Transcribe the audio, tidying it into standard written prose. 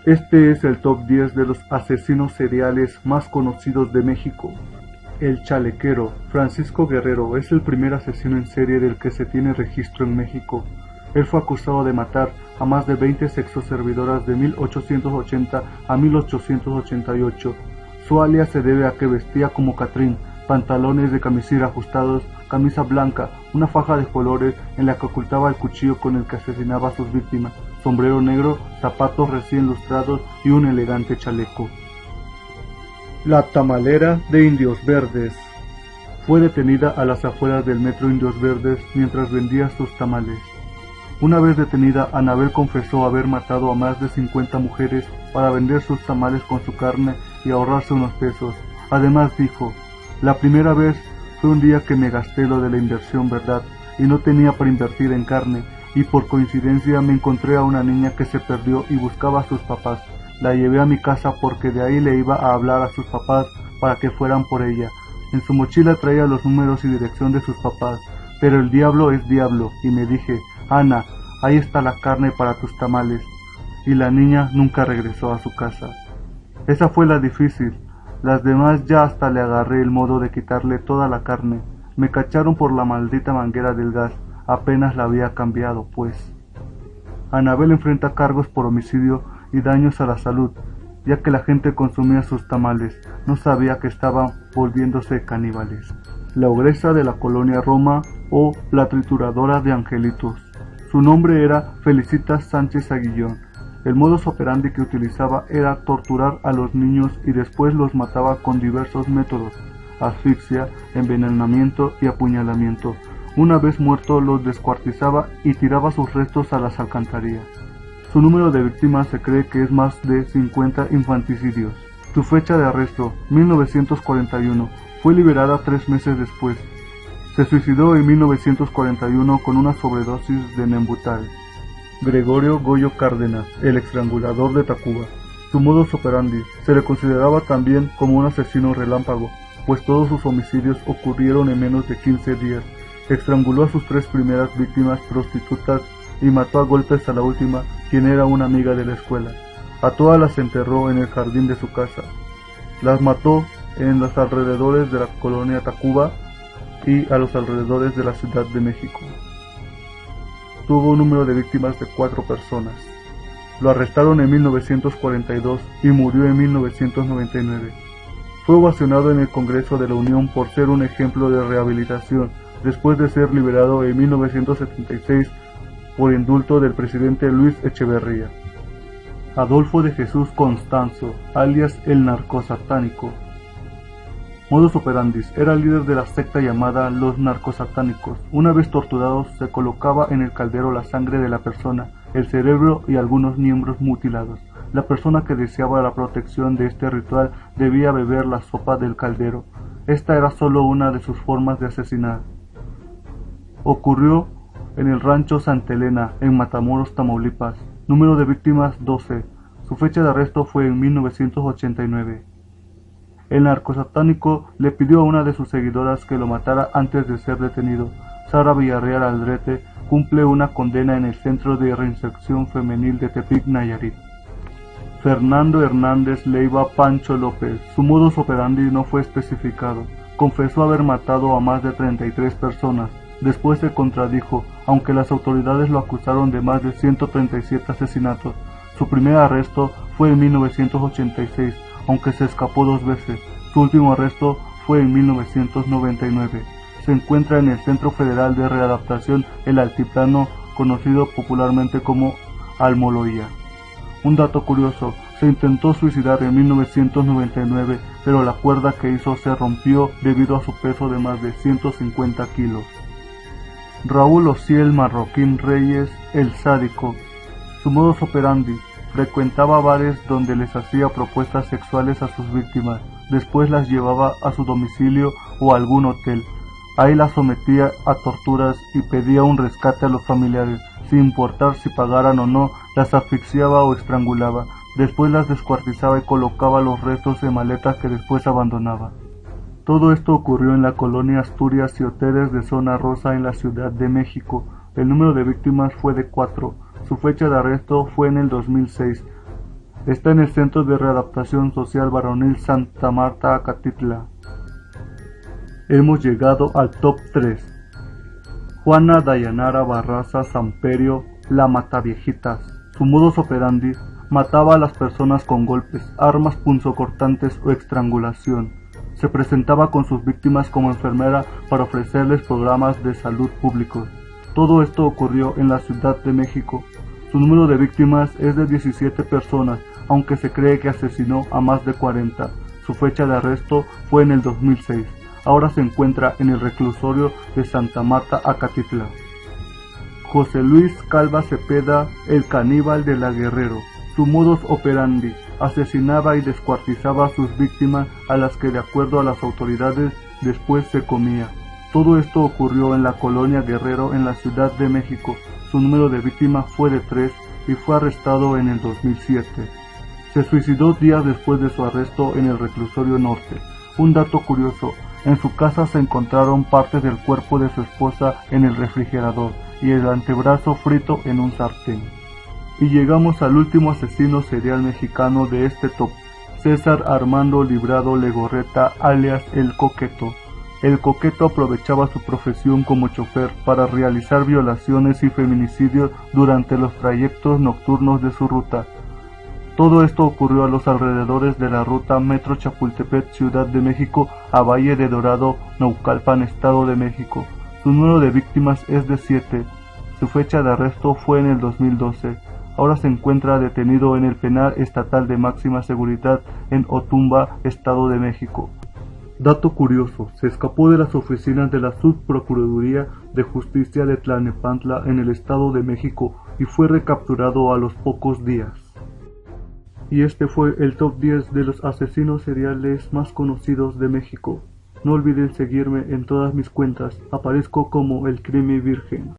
Este es el top 10 de los asesinos seriales más conocidos de México. El chalequero Francisco Guerrero es el primer asesino en serie del que se tiene registro en México. Él fue acusado de matar a más de 20 sexoservidoras de 1880 a 1888. Su alias se debe a que vestía como Catrín, pantalones de camisilla ajustados, camisa blanca, una faja de colores en la que ocultaba el cuchillo con el que asesinaba a sus víctimas, sombrero negro, zapatos recién lustrados y un elegante chaleco. La tamalera de Indios Verdes. Fue detenida a las afueras del metro Indios Verdes mientras vendía sus tamales. Una vez detenida, Anabel confesó haber matado a más de 50 mujeres para vender sus tamales con su carne y ahorrarse unos pesos. Además dijo: la primera vez fue un día que me gasté lo de la inversión, ¿verdad? Y no tenía para invertir en carne, y por coincidencia me encontré a una niña que se perdió y buscaba a sus papás. La llevé a mi casa porque de ahí le iba a hablar a sus papás para que fueran por ella. En su mochila traía los números y dirección de sus papás, pero el diablo es diablo, y me dije: Ana, ahí está la carne para tus tamales. Y la niña nunca regresó a su casa. Esa fue la difícil. Las demás ya hasta le agarré el modo de quitarle toda la carne. Me cacharon por la maldita manguera del gas. Apenas la había cambiado, pues. Anabel enfrenta cargos por homicidio y daños a la salud, ya que la gente consumía sus tamales. No sabía que estaban volviéndose caníbales. La ogresa de la colonia Roma o la trituradora de angelitos. Su nombre era Felicitas Sánchez Aguillón. El modus operandi que utilizaba era torturar a los niños y después los mataba con diversos métodos: asfixia, envenenamiento y apuñalamiento. Una vez muertos los descuartizaba y tiraba sus restos a las alcantarillas. Su número de víctimas se cree que es más de 50 infanticidios. Su fecha de arresto, 1941, fue liberada 3 meses después. Se suicidó en 1941 con una sobredosis de Nembutal. Gregorio Goyo Cárdenas, el estrangulador de Tacuba. Su modus operandi se le consideraba también como un asesino relámpago, pues todos sus homicidios ocurrieron en menos de 15 días. Estranguló a sus 3 primeras víctimas prostitutas y mató a golpes a la última, quien era una amiga de la escuela. A todas las enterró en el jardín de su casa. Las mató en los alrededores de la colonia Tacuba y a los alrededores de la Ciudad de México. Tuvo un número de víctimas de 4 personas. Lo arrestaron en 1942 y murió en 1999. Fue ovacionado en el Congreso de la Unión por ser un ejemplo de rehabilitación, después de ser liberado en 1976 por indulto del presidente Luis Echeverría. Adolfo de Jesús Constanzo, alias el narcosatánico. Modus operandi: era líder de la secta llamada los narcosatánicos. Una vez torturados, se colocaba en el caldero la sangre de la persona, el cerebro y algunos miembros mutilados. La persona que deseaba la protección de este ritual debía beber la sopa del caldero. Esta era solo una de sus formas de asesinar. Ocurrió en el rancho Santa Elena, en Matamoros, Tamaulipas. Número de víctimas 12. Su fecha de arresto fue en 1989. El narcosatánico le pidió a una de sus seguidoras que lo matara antes de ser detenido. Sara Villarreal Aldrete cumple una condena en el Centro de Reinserción Femenil de Tepic, Nayarit. Fernando Hernández Leiva Pancho López. Su modus operandi no fue especificado. Confesó haber matado a más de 33 personas. Después se contradijo, aunque las autoridades lo acusaron de más de 137 asesinatos. Su primer arresto fue en 1986, aunque se escapó 2 veces. Su último arresto fue en 1999. Se encuentra en el Centro Federal de Readaptación El Altiplano, conocido popularmente como Almoloya. Un dato curioso: se intentó suicidar en 1999, pero la cuerda que hizo se rompió debido a su peso de más de 150 kilos. Raúl Ociel Marroquín Reyes, el sádico. Su modus operandi: frecuentaba bares donde les hacía propuestas sexuales a sus víctimas, después las llevaba a su domicilio o a algún hotel. Ahí las sometía a torturas y pedía un rescate a los familiares, sin importar si pagaran o no. Las asfixiaba o estrangulaba, después las descuartizaba y colocaba los restos en maletas que después abandonaba. Todo esto ocurrió en la colonia Asturias y Hoteles de Zona Rosa en la Ciudad de México. El número de víctimas fue de 4. Su fecha de arresto fue en el 2006. Está en el Centro de Readaptación Social Varonil Santa Marta, Acatitla. Hemos llegado al top 3. Juana Dayanara Barraza Samperio, la Mataviejitas. Su modus operandi: mataba a las personas con golpes, armas punzocortantes o estrangulación. Se presentaba con sus víctimas como enfermera para ofrecerles programas de salud públicos. Todo esto ocurrió en la Ciudad de México. Su número de víctimas es de 17 personas, aunque se cree que asesinó a más de 40. Su fecha de arresto fue en el 2006. Ahora se encuentra en el reclusorio de Santa Marta, Acatitla. José Luis Calva Cepeda, el caníbal de la Guerrero. Su modus operandi: asesinaba y descuartizaba a sus víctimas, a las que de acuerdo a las autoridades después se comía. Todo esto ocurrió en la colonia Guerrero, en la Ciudad de México. Su número de víctimas fue de 3 y fue arrestado en el 2007. Se suicidó días después de su arresto en el reclusorio norte. Un dato curioso: en su casa se encontraron partes del cuerpo de su esposa en el refrigerador y el antebrazo frito en un sartén. Y llegamos al último asesino serial mexicano de este top: César Armando Librado Legorreta, alias El Coqueto. El Coqueto aprovechaba su profesión como chofer para realizar violaciones y feminicidios durante los trayectos nocturnos de su ruta. Todo esto ocurrió a los alrededores de la ruta Metro Chapultepec, Ciudad de México, a Valle de Dorado, Naucalpan, Estado de México. Su número de víctimas es de 7. Su fecha de arresto fue en el 2012. Ahora se encuentra detenido en el penal estatal de máxima seguridad en Otumba, Estado de México. Dato curioso: se escapó de las oficinas de la Subprocuraduría de Justicia de Tlalnepantla en el Estado de México y fue recapturado a los pocos días. Y este fue el top 10 de los asesinos seriales más conocidos de México. No olviden seguirme en todas mis cuentas, aparezco como El Crimi Virgen.